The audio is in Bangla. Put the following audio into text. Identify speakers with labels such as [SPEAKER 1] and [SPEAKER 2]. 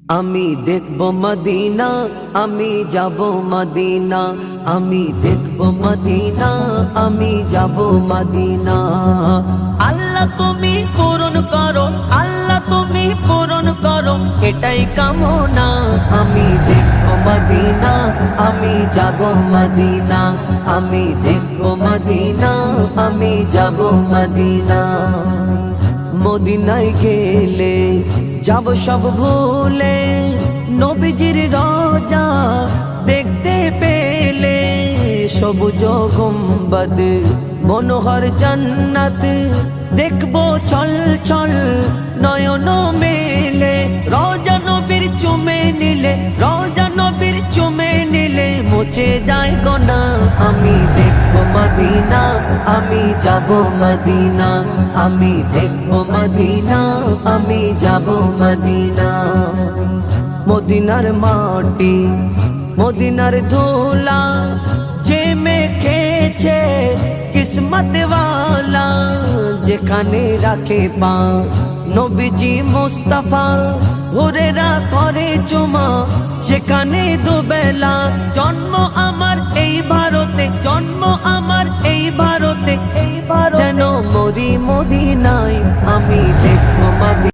[SPEAKER 1] আমি দেখব মদিনা, আমি যাব মদিনা, আমি দেখব মদিনা, আমি যাব মদিনা। আল্লাহ তুমি পূরণ করো, আল্লাহ তুমি পূরণ করো, এটাই কামনা। আমি দেখব মদিনা, আমি যাব মদিনা, আমি দেখব মদিনা, আমি যাব মদিনা। মদিনায় গেলে যাব সব ভুলে, নবীজির রওজা দেখতে পেলে, সবুজ গম্বদ মনোহর জান্নাত দেখবো চল চল নয়ন মেলে। রওজা নবীর চুমে নিলে, রওজা নবীর চুমে নিলে মুছে যায় গোনা। আমি দেখব মদিনা, আমি যাব মদিনা, আমি দেখব মদিনা, আমি যাব মদিনা। মদিনার মাটি, মদিনার ধুলা যে মেখেছে কিসমত ওয়ালা, যেখানে রাখে পা নবীজি মুস্তাফা, হুরেরা করে চুমা সেখানে দুবেলা। জন্ম আমার এই ভারতে, জন্ম আমার এই ভারতে, যেন মরি মদিনায়। আমি দেখব মদিনা।